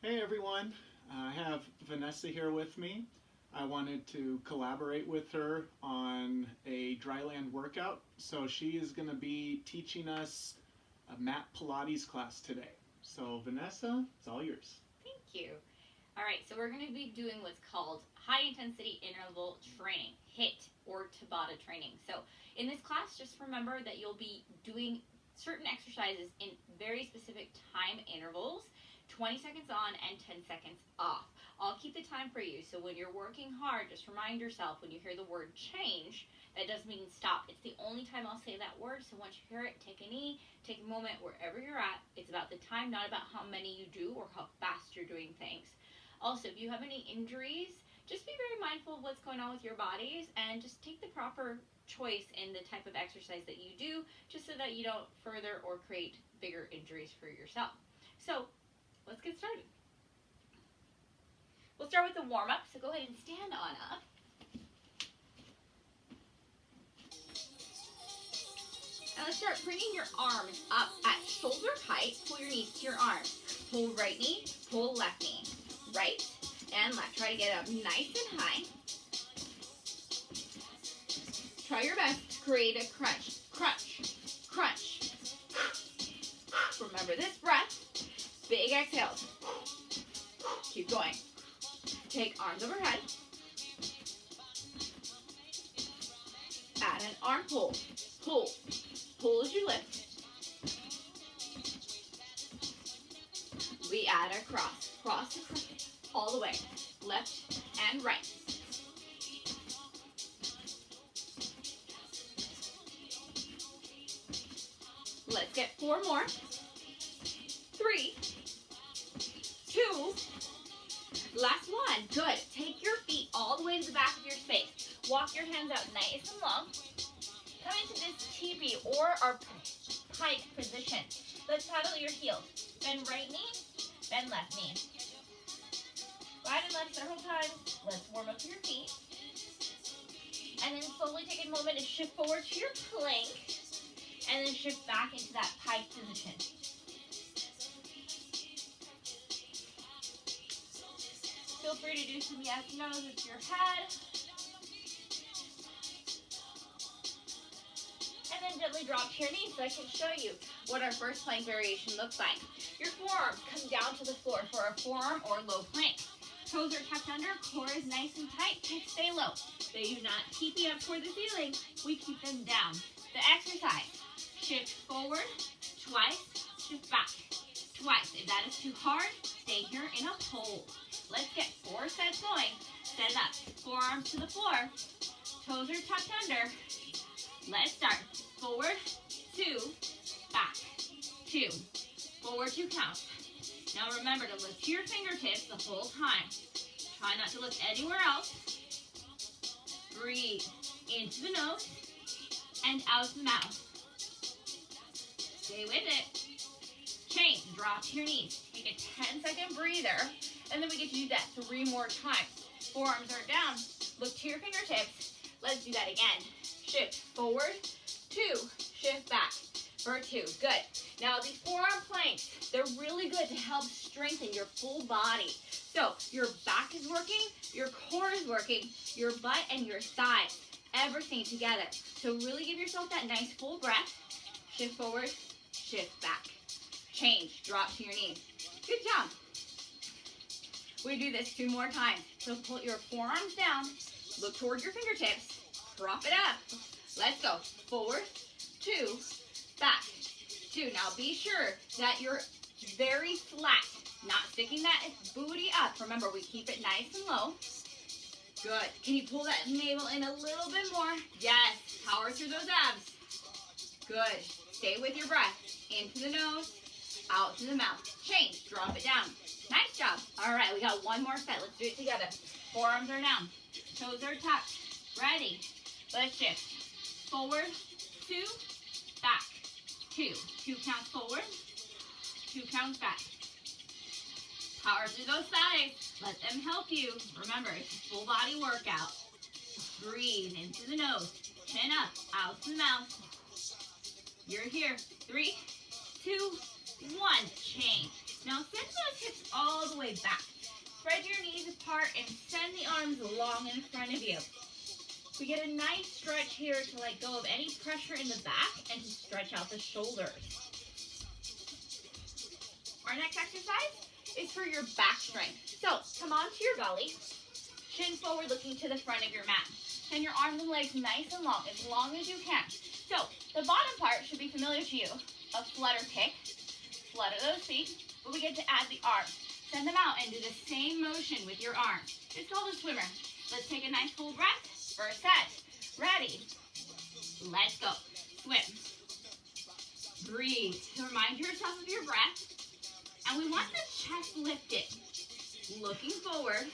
Hey everyone, I have Vanessa here with me. I wanted to collaborate with her on a dryland workout, so she is going to be teaching us a mat Pilates class today. So Vanessa, it's all yours. Thank you. All right, so we're going to be doing what's called high intensity interval training, HIIT or Tabata training. So in this class, just remember that you'll be doing certain exercises in very specific time intervals, 20 seconds on and 10 seconds off. I'll keep the time for you, so when you're working hard, just remind yourself when you hear the word change, that doesn't mean stop. It's the only time I'll say that word, so once you hear it, take a knee, take a moment wherever you're at. It's about the time, not about how many you do or how fast you're doing things. Also, if you have any injuries, just be very mindful of what's going on with your bodies and just take the proper choice in the type of exercise that you do, just so that you don't further or create bigger injuries for yourself. So let's get started. We'll start with the warm-up, so go ahead and stand on up. And let's start bringing your arms up at shoulder height. Pull your knees to your arms. Pull right knee, pull left knee. Right and left. Try to get up nice and high. Try your best to create a crunch. Crunch, crunch. Remember this breath. Big exhales. Keep going. Take arms overhead. Add an arm pull. Pull. Pull as you lift. We add a cross. Cross all the way. Left and right. Let's get 4 more. 3, 2, last one. Good. Take your feet all the way to the back of your space. Walk your hands out nice and long. Come into this teepee or our pike position. Let's paddle your heels. Bend right knee, bend left knee. Right and left several times. Let's warm up your feet. And then slowly take a moment to shift forward to your plank. And then shift back into that pike position. Feel free to do some yes, no's with your head. And then gently drop to your knees so I can show you what our first plank variation looks like. Your forearms come down to the floor for a forearm or low plank. Toes are tucked under, core is nice and tight, hips stay low. They do not keep up toward the ceiling, we keep them down. The exercise, shift forward, twice, shift back, twice. If that is too hard, stay here in a hold. Let's get 4 sets going. Set it up. Forearms to the floor. Toes are tucked under. Let's start. Forward, 2, back, 2. Forward 2 count. Now remember to lift your fingertips the whole time. Try not to look anywhere else. Breathe into the nose and out the mouth. Stay with it. Change. Drop to your knees. Take a 10-second breather. And then we get to do that 3 more times. Forearms are down. Look to your fingertips. Let's do that again. Shift forward, 2. Shift back for 2. Good. Now these forearm planks, they're really good to help strengthen your full body. So your back is working, your core is working, your butt and your thighs, everything together. So really give yourself that nice full breath. Shift forward, shift back. Change. Drop to your knees. Good job. We do this 2 more times. So pull your forearms down, look toward your fingertips, prop it up. Let's go. Forward, 2, back, 2. Now be sure that you're very flat, not sticking that booty up. Remember, we keep it nice and low. Good. Can you pull that navel in a little bit more? Yes. Power through those abs. Good. Stay with your breath. Into the nose, out to the mouth. Change. Drop it down. Nice job. All right, we got 1 more set. Let's do it together. Forearms are down. Toes are tucked. Ready. Let's shift. Forward, 2, back, 2. 2 counts forward, 2 counts back. Power through those thighs. Let them help you. Remember, it's a full body workout. Breathe into the nose. Chin up, out to the mouth. You're here. 3, 2, 1. Change. Now send those hips all the way back. Spread your knees apart and send the arms long in front of you. We get a nice stretch here to let go of any pressure in the back and to stretch out the shoulders. Our next exercise is for your back strength. So come onto your belly, chin forward looking to the front of your mat. And your arms and legs nice and long as you can. So the bottom part should be familiar to you. A flutter kick, flutter those feet, but we get to add the arms. Send them out and do the same motion with your arms. It's called a swimmer. Let's take a nice full breath. First set. Ready. Let's go. Swim. Breathe. So remind yourself of your breath. And we want the chest lifted. Looking forward.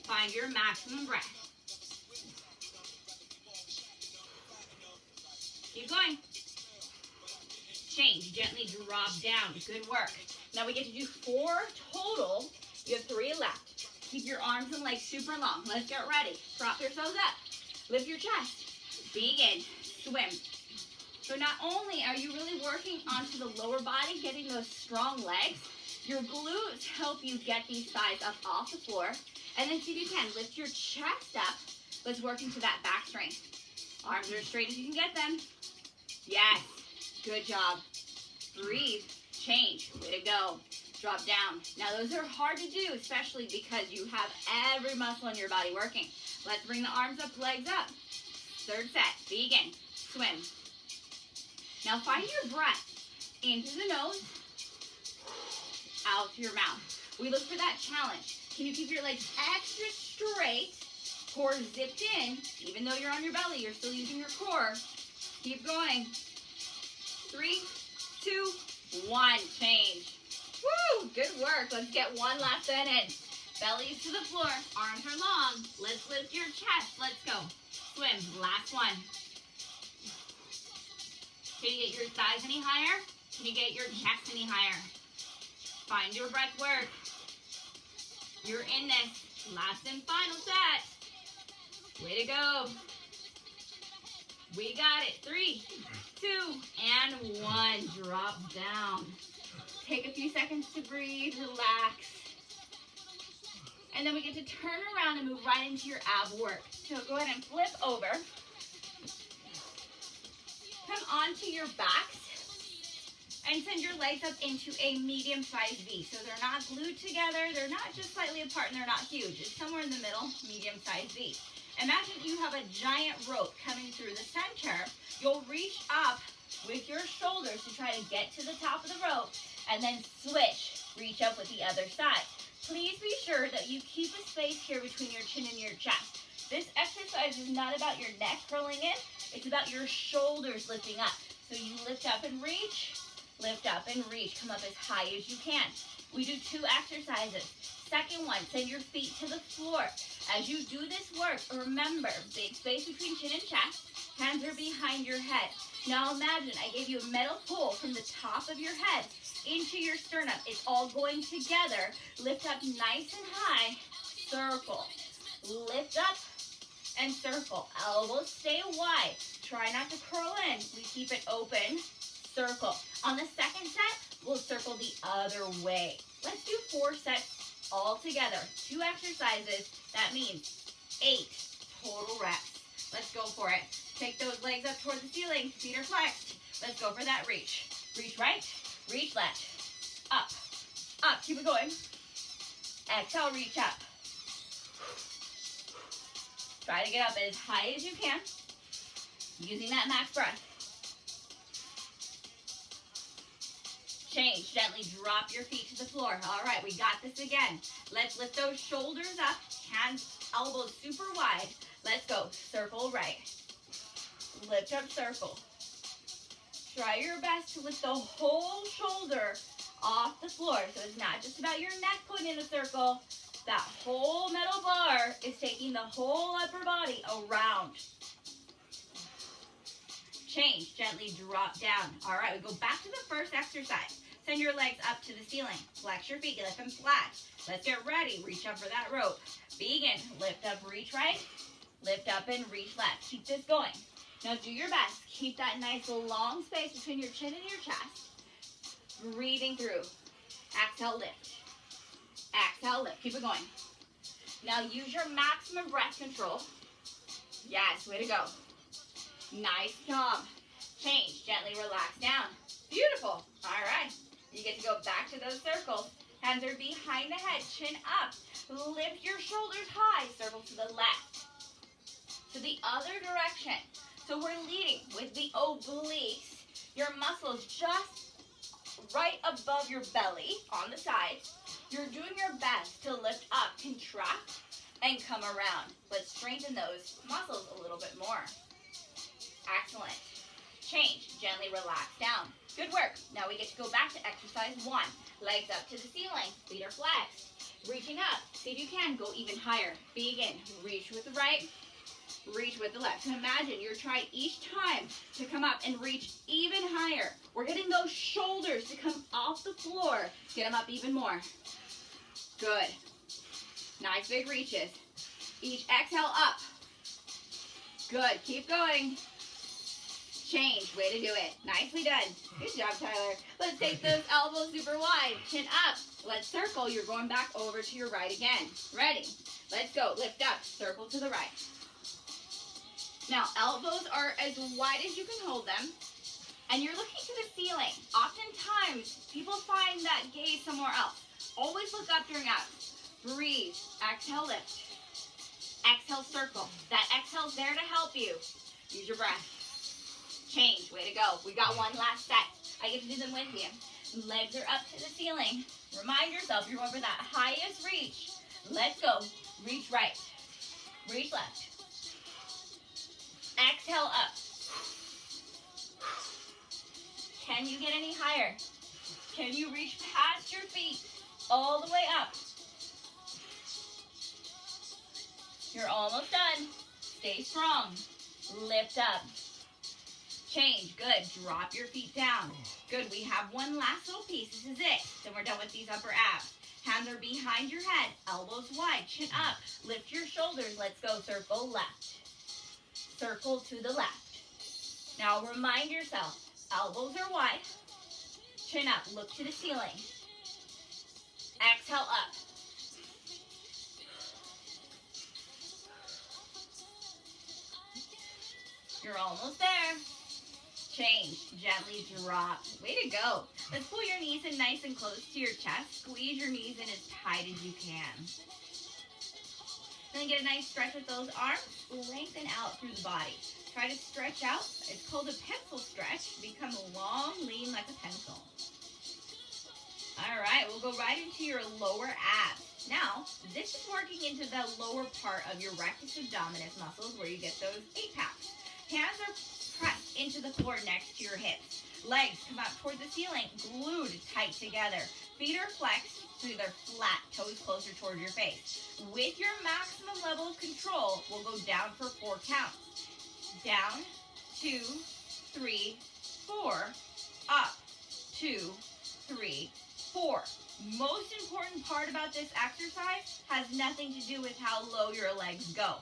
Find your maximum breath. Keep going. Change. Gently drop down. Good work. Now we get to do 4 total. You have 3 left. Keep your arms and legs super long. Let's get ready. Prop yourselves up. Lift your chest. Begin. Swim. So not only are you really working onto the lower body, getting those strong legs, your glutes help you get these thighs up off the floor. And then see if you can lift your chest up. Let's work into that back strength. Arms are as straight as you can get them. Yes. Good job. Breathe. Change. Way to go. Drop down. Now those are hard to do, especially because you have every muscle in your body working. Let's bring the arms up, legs up. Third set. Begin. Swim. Now find your breath. Into the nose. Out through your mouth. We look for that challenge. Can you keep your legs extra straight? Core zipped in. Even though you're on your belly, you're still using your core. Keep going. 3, 2, 1. Change. Woo! Good work. Let's get one last set in. Bellies to the floor. Arms are long. Let's lift your chest. Let's go. Swim. Last one. Can you get your thighs any higher? Can you get your chest any higher? Find your breath work. You're in this. Last and final set. Way to go. We got it. 3, 2, and 1. Drop down. Take a few seconds to breathe, relax. And then we get to turn around and move right into your ab work. So go ahead and flip over. Come onto your backs and send your legs up into a medium-sized V. So they're not glued together, they're not just slightly apart, and they're not huge. It's somewhere in the middle, medium-sized V. Imagine you have a giant rope coming through the center. You'll reach up with your shoulders to try to get to the top of the rope, and then switch. Reach up with the other side. Please be sure that you keep a space here between your chin and your chest. This exercise is not about your neck curling in. It's about your shoulders lifting up. So you lift up and reach. Lift up and reach. Come up as high as you can. We do 2 exercises. Second one, send your feet to the floor. As you do this work, remember, big space between chin and chest. Hands are behind your head. Now imagine I gave you a metal pole from the top of your head into your sternum. It's all going together. Lift up nice and high. Circle. Lift up and circle. Elbows stay wide. Try not to curl in. We keep it open. Circle. On the second set, we'll circle the other way. Let's do 4 sets all together. 2 exercises. That means 8 total reps. Let's go for it. Take those legs up toward the ceiling. Feet are flexed. Let's go for that reach. Reach right. Reach left. Up. Up. Keep it going. Exhale. Reach up. Try to get up as high as you can. Using that max breath. Change. Gently drop your feet to the floor. All right, we got this again. Let's lift those shoulders up. Hands, elbows super wide. Let's go. Circle right. Lift up, circle. Try your best to lift the whole shoulder off the floor. So it's not just about your neck putting in a circle. That whole metal bar is taking the whole upper body around. Change. Gently drop down. All right, we go back to the first exercise. Send your legs up to the ceiling. Flex your feet. Lift them flat. Let's get ready. Reach up for that rope. Begin. Lift up, reach right. Lift up and reach left. Keep this going. Now do your best. Keep that nice long space between your chin and your chest. Breathing through. Exhale, lift. Exhale, lift. Keep it going. Now use your maximum breath control. Yes, way to go. Nice job. Change, gently relax down. Beautiful. All right. You get to go back to those circles. Hands are behind the head, chin up. Lift your shoulders high. Circle to the left. To the other direction. So we're leading with the obliques. Your muscles just right above your belly on the sides. You're doing your best to lift up, contract, and come around. But strengthen those muscles a little bit more. Excellent. Change, gently relax down. Good work. Now we get to go back to exercise 1. Legs up to the ceiling, feet are flexed. Reaching up, see if you can go even higher. Begin, reach with the right, reach with the left. So imagine you're trying each time to come up and reach even higher. We're getting those shoulders to come off the floor. Get them up even more. Good. Nice big reaches. Each exhale up. Good, keep going. Change, way to do it. Nicely done. Good job, Tyler. Let's take those elbows super wide. Chin up. Let's circle. You're going back over to your right again. Ready? Let's go. Lift up. Circle to the right. Now, elbows are as wide as you can hold them. And you're looking to the ceiling. Oftentimes, people find that gaze somewhere else. Always look up during abs. Breathe. Exhale, lift. Exhale, circle. That exhale's there to help you. Use your breath. Change, way to go. We got one last set. I get to do them with you. Legs are up to the ceiling. Remind yourself you're going for that highest reach. Let's go. Reach right. Reach left. Exhale up. Can you get any higher? Can you reach past your feet all the way up? You're almost done. Stay strong. Lift up. Change, good. Drop your feet down. Good, we have one last little piece. This is it. Then we're done with these upper abs. Hands are behind your head, elbows wide, chin up. Lift your shoulders. Let's go. Circle left. Circle to the left. Now remind yourself, elbows are wide, chin up. Look to the ceiling. Exhale up. You're almost there. Change, gently drop. Way to go. Let's pull your knees in nice and close to your chest. Squeeze your knees in as tight as you can. Then get a nice stretch with those arms. Lengthen out through the body. Try to stretch out. It's called a pencil stretch. Become long, lean like a pencil. All right, we'll go right into your lower abs. Now, this is working into the lower part of your rectus abdominis muscles where you get those 8-packs. Hands are pressed into the floor next to your hips. Legs come out toward the ceiling, glued tight together. Feet are flexed so they're flat, toes closer toward your face. With your maximum level of control, we'll go down for 4 counts. Down, 2, 3, 4, up, 2, 3, 4. Most important part about this exercise has nothing to do with how low your legs go.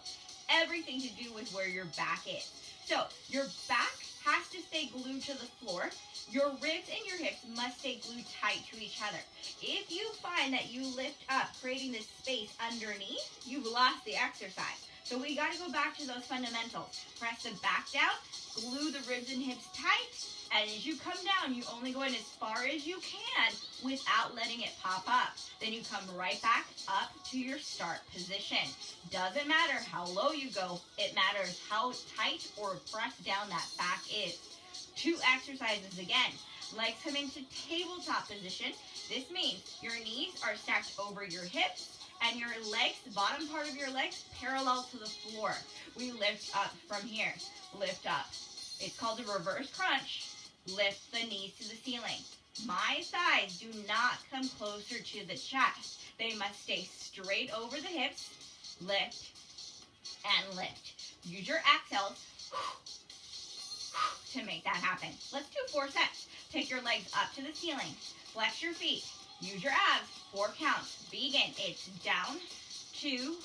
Everything to do with where your back is. So your back has to stay glued to the floor. Your ribs and your hips must stay glued tight to each other. If you find that you lift up, creating this space underneath, you've lost the exercise. So we got to go back to those fundamentals. Press the back down, glue the ribs and hips tight, and as you come down, you only go in as far as you can without letting it pop up. Then you come right back up to your start position. Doesn't matter how low you go, it matters how tight or pressed down that back is. 2 exercises again. Legs come into tabletop position. This means your knees are stacked over your hips and your legs, the bottom part of your legs, parallel to the floor. We lift up from here. Lift up. It's called a reverse crunch. Lift the knees to the ceiling. My thighs do not come closer to the chest. They must stay straight over the hips. Lift and lift. Use your exhales to make that happen. Let's do 4 sets. Take your legs up to the ceiling. Flex your feet. Use your abs. 4 counts. Begin. It's down, 2,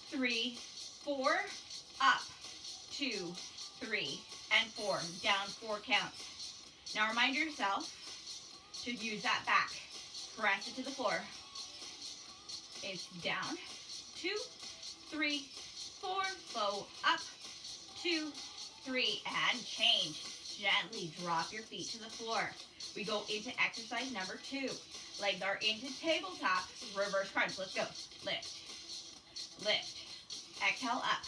3, 4, up, 2, 3, and 4. Down 4 counts. Now remind yourself to use that back. Press it to the floor. It's down. 2, 3, 4. Slow up. 2, 3, and change. Gently drop your feet to the floor. We go into exercise number 2. Legs are into tabletop. Reverse crunch. Let's go. Lift. Lift. Exhale up.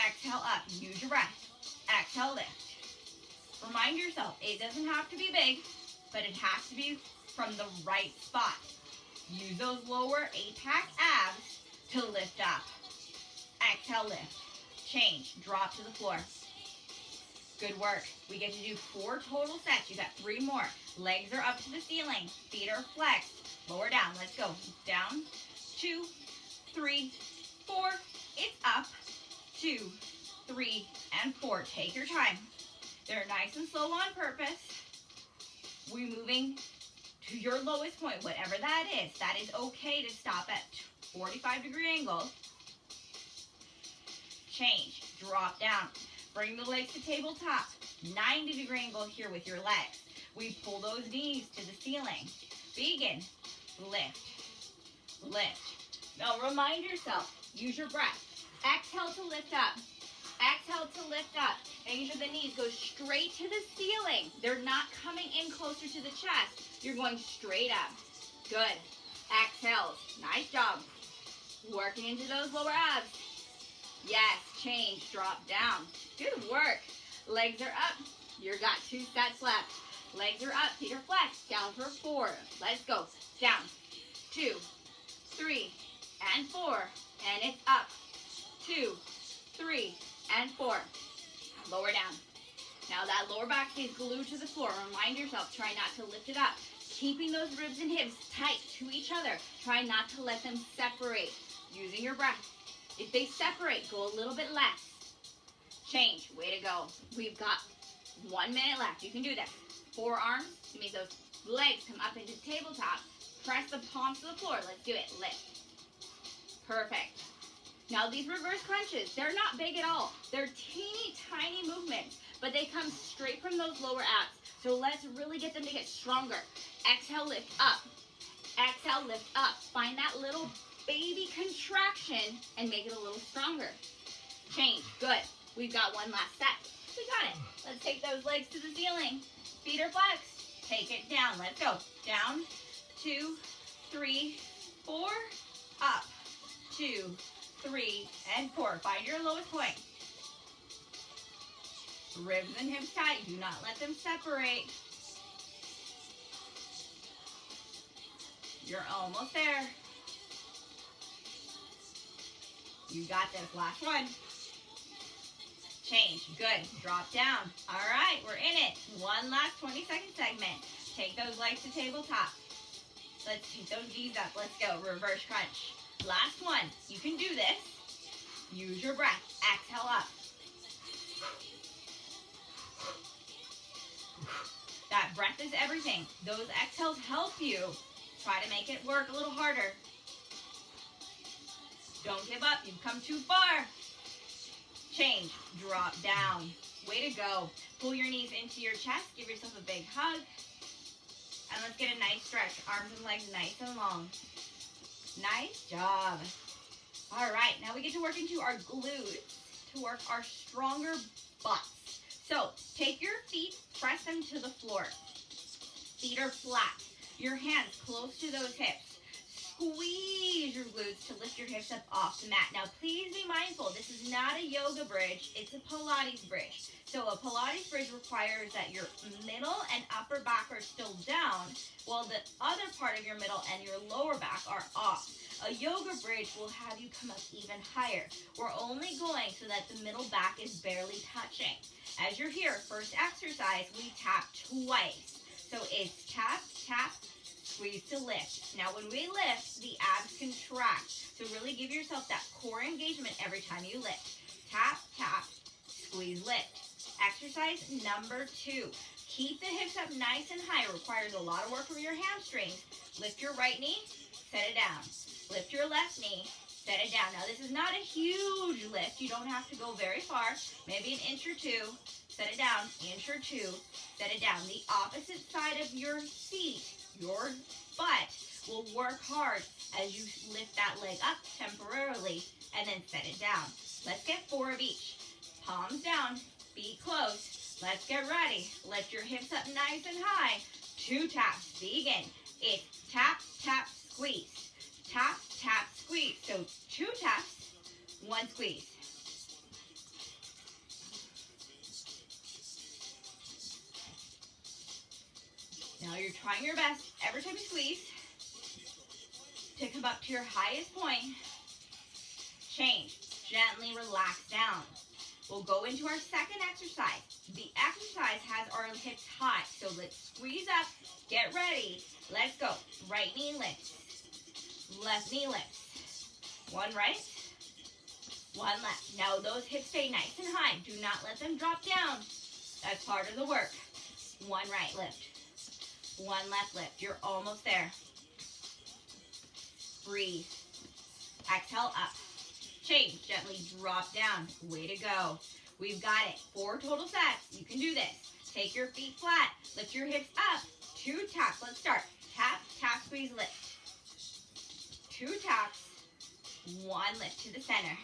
Exhale up. Use your breath. Exhale, lift. Remind yourself, it doesn't have to be big, but it has to be from the right spot. Use those lower 8-pack abs to lift up. Exhale, lift. Change. Drop to the floor. Good work. We get to do 4 total sets. You got 3 more. Legs are up to the ceiling. Feet are flexed. Lower down. Let's go. Down. 2, 3, 4. It's up. 2, 3, and 4. Take your time. They're nice and slow on purpose. We're moving to your lowest point, whatever that is. That is okay to stop at 45-degree angle. Change. Drop down. Bring the legs to tabletop. 90-degree angle here with your legs. We pull those knees to the ceiling. Begin. Lift. Lift. Now remind yourself, use your breath. Exhale to lift up. Exhale to lift up. Make sure the knees go straight to the ceiling. They're not coming in closer to the chest. You're going straight up. Good. Exhales. Nice job. Working into those lower abs. Yes. Change. Drop down. Good work. Legs are up. You've got 2 sets left. Legs are up. Feet are flexed. Down for 4. Let's go. Down. 2, 3, and 4. And it's up. 2, 3, and 4. Lower down. Now that lower back stays glued to the floor. Remind yourself, try not to lift it up. Keeping those ribs and hips tight to each other. Try not to let them separate. Using your breath. If they separate, go a little bit less. Change. Way to go. We've got 1 minute left. You can do this. Forearms. You make those legs come up into tabletop. Press the palms to the floor. Let's do it. Lift. Perfect. Now these reverse crunches, they're not big at all. They're teeny tiny movements, but they come straight from those lower abs. So let's really get them to get stronger. Exhale, lift up. Exhale, lift up. Find that little baby contraction and make it a little stronger. Change. Good. We've got 1 last set. We got it. Let's take those legs to the ceiling. Feet are flexed. Take it down. Let's go. Down. 2, 3, 4. Up. 2, 3, and 4. Find your lowest point. Ribs and hips tight. Do not let them separate. You're almost there. You got this. Last one. Change. Good. Drop down. All right, we're in it. 1 last 20-second segment. Take those legs to tabletop. Let's take those knees up. Let's go. Reverse crunch. Last one. You can do this. Use your breath. Exhale up. That breath is everything. Those exhales help you. Try to make it work a little harder. Don't give up. You've come too far. Change. Drop down. Way to go. Pull your knees into your chest. Give yourself a big hug. And let's get a nice stretch. Arms and legs nice and long. Nice job. All right, now we get to work into our glutes to work our stronger butts. So take your feet, press them to the floor. Feet are flat. Your hands close to those hips. Squeeze your glutes to lift your hips up off the mat. Now please be mindful, this is not a yoga bridge, it's a Pilates bridge. So a Pilates bridge requires that your middle and upper back are still down, while the other part of your middle and your lower back are off. A yoga bridge will have you come up even higher. We're only going so that the middle back is barely touching. As you're here, first exercise, we tap twice. So it's tap, tap, squeeze to lift. Now when we lift, the abs contract. So really give yourself that core engagement every time you lift. Tap, tap, squeeze, lift. Exercise number 2. Keep the hips up nice and high. It requires a lot of work from your hamstrings. Lift your right knee, set it down. Lift your left knee, set it down. Now this is not a huge lift. You don't have to go very far. Maybe an inch or 2. Set it down, inch or 2. Set it down. The opposite side of your seat, Your butt will work hard as you lift that leg up temporarily and then set it down. Let's get 4 of each. Palms down, feet closed. Let's get ready. Lift your hips up nice and high. 2 taps. Begin. It's tap, tap, squeeze. Tap, tap, squeeze. So 2 taps, 1 squeeze. Now you're trying your best every time you squeeze to come up to your highest point. Change. Gently relax down. We'll go into our second exercise. The exercise has our hips high. So let's squeeze up. Get ready. Let's go. Right knee lifts. Left knee lifts. 1 right, 1 left. Now those hips stay nice and high. Do not let them drop down. That's part of the work. 1 right lift. 1 left lift. You're almost there. Breathe. Exhale up. Change. Gently drop down. Way to go. We've got it. 4 total sets. You can do this. Take your feet flat. Lift your hips up. 2 taps. Let's start. Tap, tap, squeeze, lift. 2 taps. 1 lift to the center.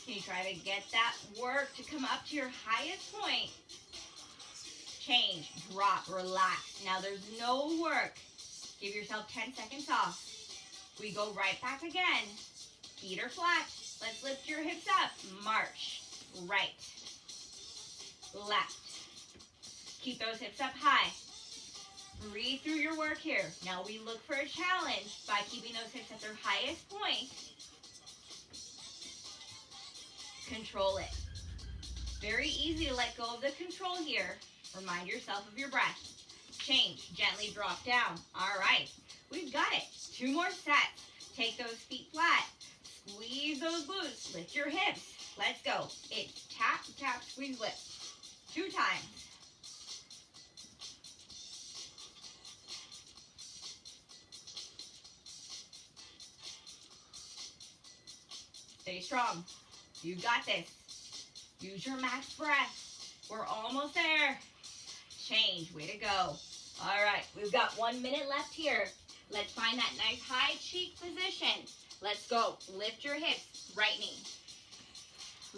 Can you try to get that work to come up to your highest point? Change, drop, relax. Now there's no work. Give yourself 10 seconds off. We go right back again. Feet are flat. Let's lift your hips up. March. Right. Left. Keep those hips up high. Breathe through your work here. Now we look for a challenge by keeping those hips at their highest point. Control it. Very easy to let go of the control here. Remind yourself of your breath. Change. Gently drop down. All right. We've got it. 2 more sets. Take those feet flat. Squeeze those glutes. Lift your hips. Let's go. It's tap, tap, squeeze, lift. 2 times. Stay strong. You got this. Use your max breath. We're almost there. Change. Way to go. All right. We've got 1 minute left here. Let's find that nice high cheek position. Let's go. Lift your hips. Right knee.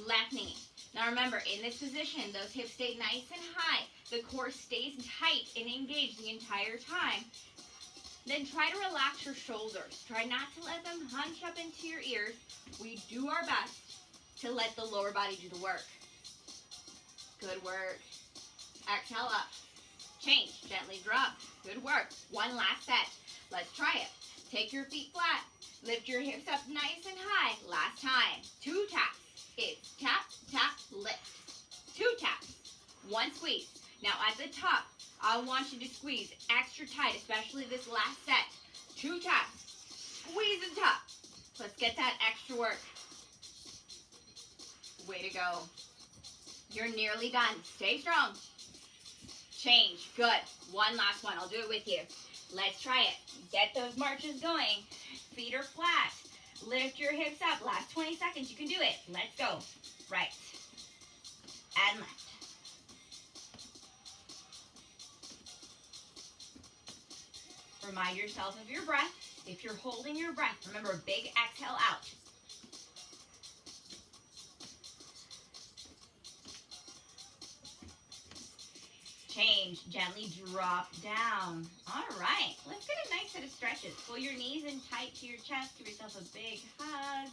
Left knee. Now remember, in this position, those hips stay nice and high. The core stays tight and engaged the entire time. Then try to relax your shoulders. Try not to let them hunch up into your ears. We do our best to let the lower body do the work. Good work. Exhale up. Change. Gently drop. Good work. 1 last set. Let's try it. Take your feet flat. Lift your hips up nice and high. Last time. 2 taps. It's tap, tap, lift. 2 taps. 1 squeeze. Now at the top, I want you to squeeze extra tight, especially this last set. 2 taps. Squeeze the top. Let's get that extra work. Way to go. You're nearly done. Stay strong. Change. Good. 1 last one. I'll do it with you. Let's try it. Get those marches going. Feet are flat. Lift your hips up. Last 20 seconds. You can do it. Let's go. Right. And left. Remind yourself of your breath. If you're holding your breath, remember, big exhale out. Change. Gently drop down. All right. Let's get a nice set of stretches. Pull your knees in tight to your chest. Give yourself a big hug.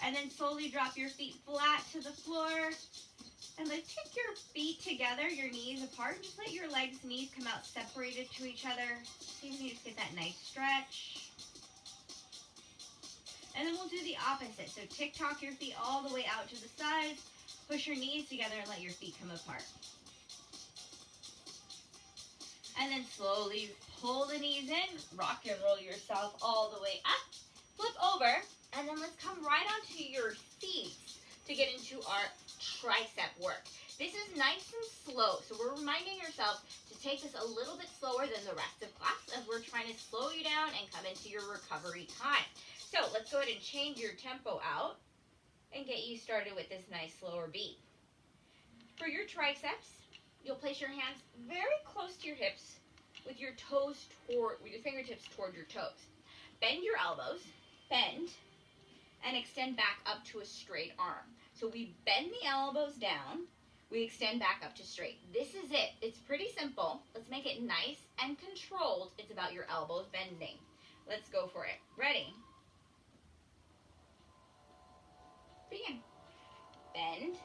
And then slowly drop your feet flat to the floor. And let's take your feet together, your knees apart. Just let your legs and knees come out separated to each other. See if you can just get that nice stretch. And then we'll do the opposite. So tick-tock your feet all the way out to the sides. Push your knees together and let your feet come apart. And then slowly pull the knees in. Rock and roll yourself all the way up. Flip over. And then let's come right onto your feet to get into our tricep work. This is nice and slow, so we're reminding ourselves to take this a little bit slower than the rest of class as we're trying to slow you down and come into your recovery time. So let's go ahead and change your tempo out and get you started with this nice slower beat. For your triceps, you'll place your hands very close to your hips with your fingertips toward your toes. Bend your elbows, bend, and extend back up to a straight arm. So we bend the elbows down, we extend back up to straight. This is it. It's pretty simple. Let's make it nice and controlled. It's about your elbows bending. Let's go for it. Ready? Begin. Bend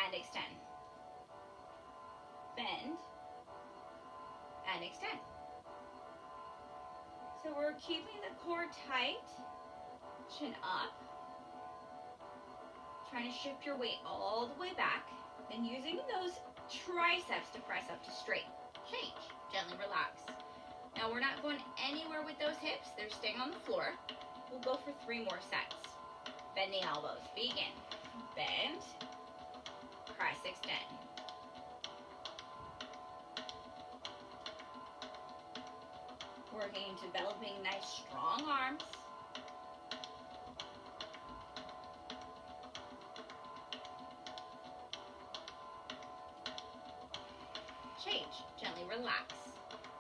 and extend. Bend and extend. So we're keeping the core tight, chin up, trying to shift your weight all the way back, then using those triceps to press up to straight. Change, gently relax. Now we're not going anywhere with those hips, they're staying on the floor. We'll go for 3 more sets. Bend the elbows, begin. Bend, press, extend. Working, developing nice strong arms. Change, gently relax.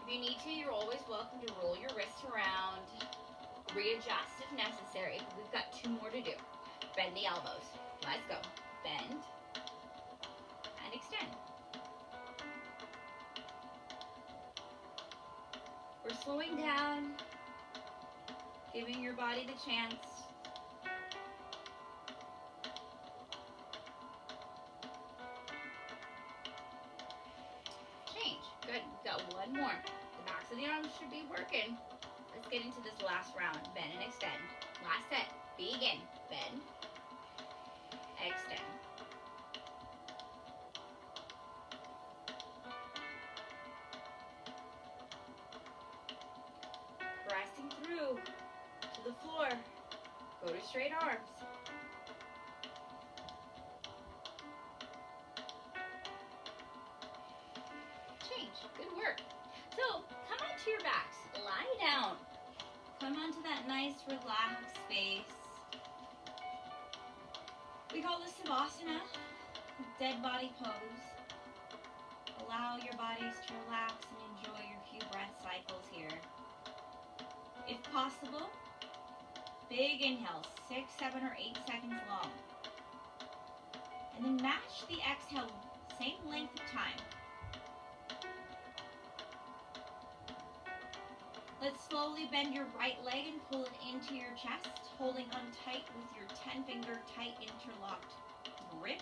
If you need to, you're always welcome to roll your wrists around, readjust if necessary. We've got 2 more to do. Bend the elbows. Let's go. Bend and extend. We're slowing down, giving your body the chance. Change. Good. We've got 1 more. The backs of the arms should be working. Let's get into this last round. Bend and extend. Last set. Begin. Bend. Extend. Pressing through to the floor. Go to straight arms. Change. Good work. So come onto your backs. Lie down. Come onto that nice relaxed space. We call this Savasana, dead body pose. Allow your bodies to relax and enjoy your few breath cycles here. If possible, big inhale, 6, 7, or 8 seconds long. And then match the exhale, same length of time. Let's slowly bend your right leg and pull it into your chest, holding on tight with your 10-finger tight interlocked grip.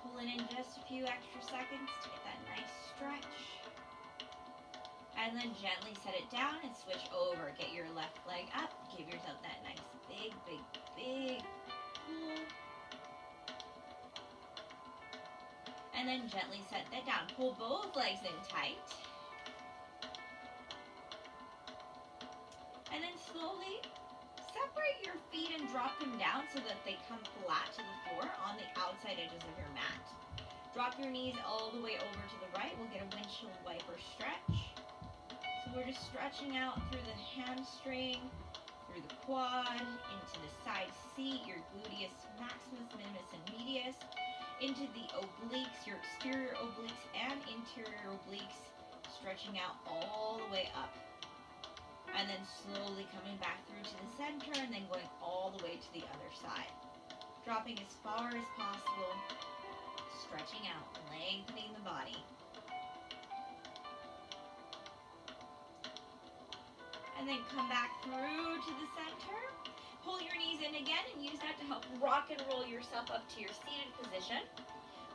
Pull it in just a few extra seconds to get that nice stretch. And then gently set it down and switch over. Get your left leg up. Give yourself that nice big, big, big pull. And then gently set that down. Pull both legs in tight. And then slowly separate your feet and drop them down so that they come flat to the floor on the outside edges of your mat. Drop your knees all the way over to the right. We'll get a windshield wiper stretch. So we're just stretching out through the hamstring, through the quad, into the side seat, your gluteus maximus, minimus, and medius, into the obliques, your exterior obliques and interior obliques, stretching out all the way up. And then slowly coming back through to the center and then going all the way to the other side. Dropping as far as possible, stretching out, lengthening the body. And then come back through to the center. Pull your knees in again and use that to help rock and roll yourself up to your seated position.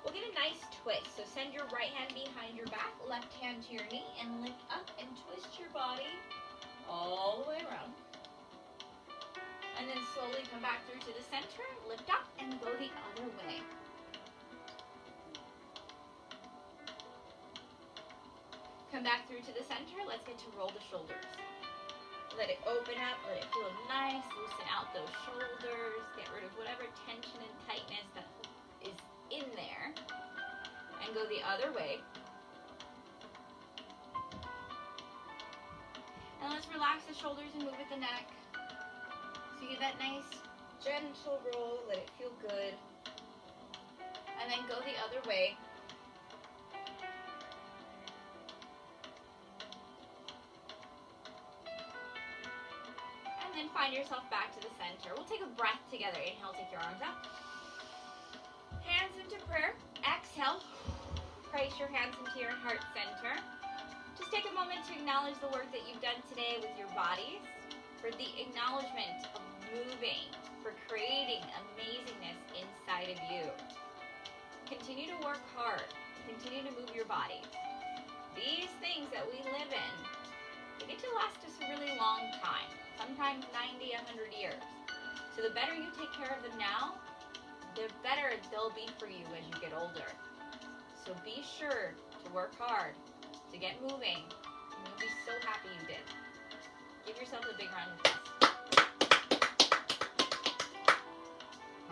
We'll get a nice twist. So send your right hand behind your back, left hand to your knee, and lift up and twist your body all the way around. And then slowly come back through to the center, lift up, and go the other way. Come back through to the center. Let's get to roll the shoulders. Let it open up, let it feel nice, loosen out those shoulders, get rid of whatever tension and tightness that is in there, and go the other way. And let's relax the shoulders and move with the neck. So you get that nice, gentle roll, let it feel good. And then go the other way. And then find yourself back to the center. We'll take a breath together. Inhale, take your arms up. Hands into prayer. Exhale. Place your hands into your heart center. Just take a moment to acknowledge the work that you've done today with your bodies, for the acknowledgement of moving, for creating amazingness inside of you. Continue to work hard. Continue to move your body. These things that we live in, they get to last us a really long time, sometimes 90, 100 years. So the better you take care of them now, the better they'll be for you as you get older. So be sure to work hard, to get moving, and you'll be so happy you did. Give yourself a big round of applause.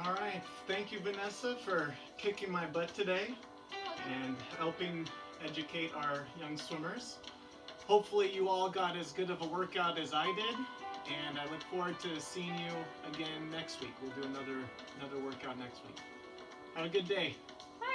All right, thank you, Vanessa, for kicking my butt today and helping educate our young swimmers. Hopefully you all got as good of a workout as I did, and I look forward to seeing you again next week. We'll do another workout next week. Have a good day. Bye.